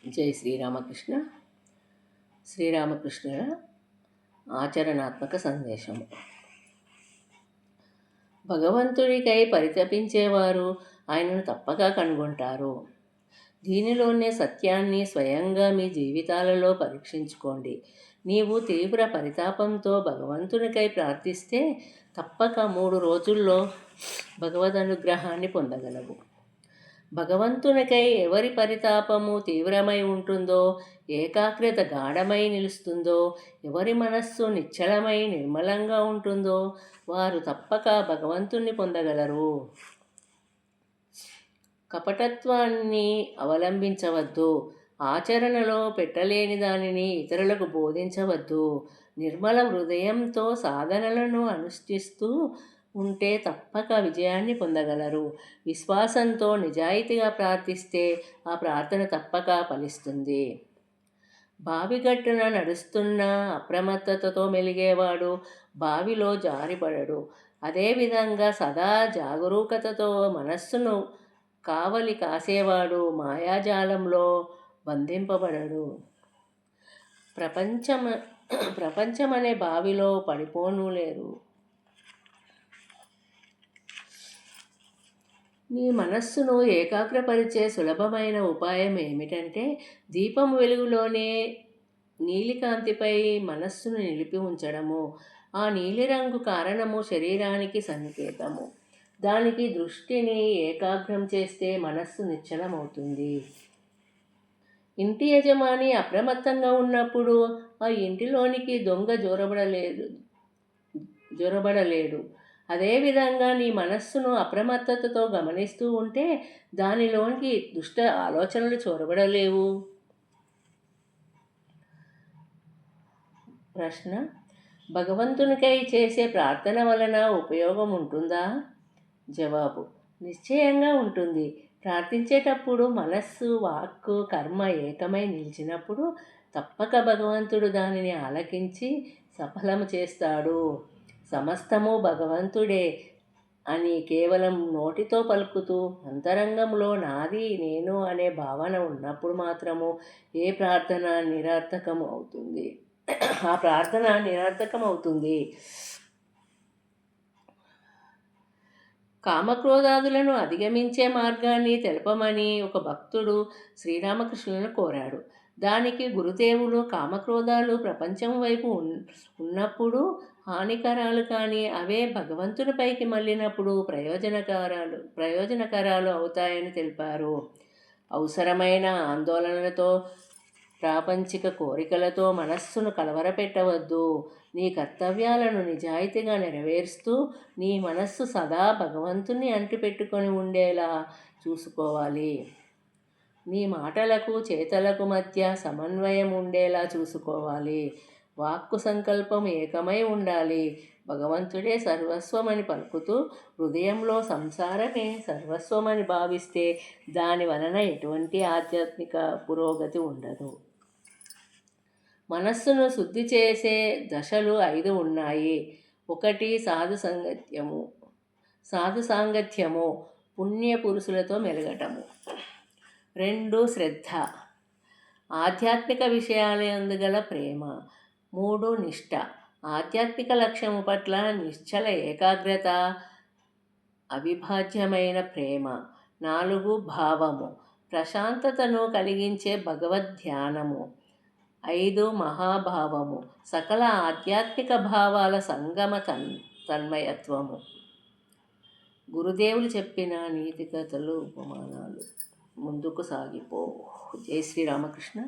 జై శ్రీరామకృష్ణ. శ్రీరామకృష్ణుల ఆచరణాత్మక సందేశము. భగవంతుడికై పరితపించేవారు ఆయనను తప్పక కనుగొంటారు. దీనిలోనే సత్యాన్ని స్వయంగా మీ జీవితాలలో పరీక్షించుకోండి. నీవు తీవ్ర పరితాపంతో భగవంతునికై ప్రార్థిస్తే తప్పక 3 రోజుల్లో భగవద్ అనుగ్రహాన్ని పొందగలవు. భగవంతునికై ఎవరి పరితాపము తీవ్రమై ఉంటుందో, ఏకాగ్రత గాఢమై నిలుస్తుందో, ఎవరి మనస్సు నిశ్చలమై నిర్మలంగా ఉంటుందో వారు తప్పక భగవంతుణ్ణి పొందగలరు. కపటత్వాన్ని అవలంబించవద్దు. ఆచరణలో పెట్టలేని దానిని ఇతరులకు బోధించవద్దు. నిర్మల హృదయంతో సాధనలను అనుష్ఠిస్తూ ఉంటే తప్పక విజయాన్ని పొందగలరు. విశ్వాసంతో నిజాయితీగా ప్రార్థిస్తే ఆ ప్రార్థన తప్పక ఫలిస్తుంది. బావిగట్టున నడుస్తున్న అప్రమత్తతతో మెలిగేవాడు బావిలో జారిపడడు. అదేవిధంగా సదా జాగరూకతతో మనస్సును కావలి కాసేవాడు మాయాజాలంలో బంధింపబడడు. ప్రపంచమనే బావిలో పడిపోను లేరు. నీ మనస్సును ఏకాగ్రపరిచే సులభమైన ఉపాయం ఏమిటంటే, దీపం వెలుగులోనే నీలికాంతిపై మనస్సును నిలిపి ఉంచడము. ఆ నీలిరంగు కారణము శరీరానికి సంకేతము. దానికి దృష్టిని ఏకాగ్రం చేస్తే మనస్సు నిశ్చలమవుతుంది. ఇంటి యజమాని అప్రమత్తంగా ఉన్నప్పుడు ఆ ఇంటిలోనికి దొంగ జొరబడలేడు. అదేవిధంగా నీ మనస్సును అప్రమత్తతతో గమనిస్తూ ఉంటే దానిలోనికి దుష్ట ఆలోచనలు చొరబడలేవు. ప్రశ్న: భగవంతునికై చేసే ప్రార్థన వలన ఉపయోగం ఉంటుందా? జవాబు: నిశ్చయంగా ఉంటుంది. ప్రార్థించేటప్పుడు మనస్సు, వాక్కు, కర్మ ఏకమై నిలిచినప్పుడు తప్పక భగవంతుడు దానిని ఆలకించి సఫలము చేస్తాడు. సమస్తము భగవంతుడే అని కేవలం నోటితో పలుకుతూ అంతరంగంలో నాది, నేను అనే భావన ఉన్నప్పుడు మాత్రము ఆ ప్రార్థన నిరర్థకం అవుతుంది. కామక్రోధాదులను అధిగమించే మార్గాన్ని తెలపమని ఒక భక్తుడు శ్రీరామకృష్ణులను కోరాడు. దానికి గురుదేవులు, కామక్రోధాలు ప్రపంచం వైపు ఉన్నప్పుడు హానికరాలు, కానీ అవే భగవంతునిపైకి మళ్ళినప్పుడు ప్రయోజనకరాలు అవుతాయని తెలిపారు. అవసరమైన ఆందోళనలతో, ప్రాపంచిక కోరికలతో మనస్సును కలవరపెట్టవద్దు. నీ కర్తవ్యాలను నిజాయితీగా నెరవేరుస్తూ నీ మనస్సు సదా భగవంతుని అంటిపెట్టుకొని ఉండేలా చూసుకోవాలి. నీ మాటలకు చేతలకు మధ్య సమన్వయం ఉండేలా చూసుకోవాలి. వాక్కు సంకల్పం ఏకమై ఉండాలి. భగవంతుడే సర్వస్వమని పలుకుతూ హృదయంలో సంసారమే సర్వస్వమని భావిస్తే దాని వలన ఎటువంటి ఆధ్యాత్మిక పురోగతి ఉండదు. మనస్సును శుద్ధి చేసే దశలు 5 ఉన్నాయి. 1. సాధు సాంగత్యము, పుణ్యపురుషులతో మెలగటము. 2. శ్రద్ధ, ఆధ్యాత్మిక విషయాలందు గల ప్రేమ. 3. నిష్ఠ, ఆధ్యాత్మిక లక్ష్యము పట్ల నిశ్చల ఏకాగ్రత, అవిభాజ్యమైన ప్రేమ. 4. భావము, ప్రశాంతతను కలిగించే భగవద్ధ్యానము. 5. మహాభావము, సకల ఆధ్యాత్మిక భావాల సంగమ తన్మయత్వము. గురుదేవులు చెప్పిన నీతి కథలు, ఉపమానాలు. ముందుకు సాగిపో. జై శ్రీరామకృష్ణ.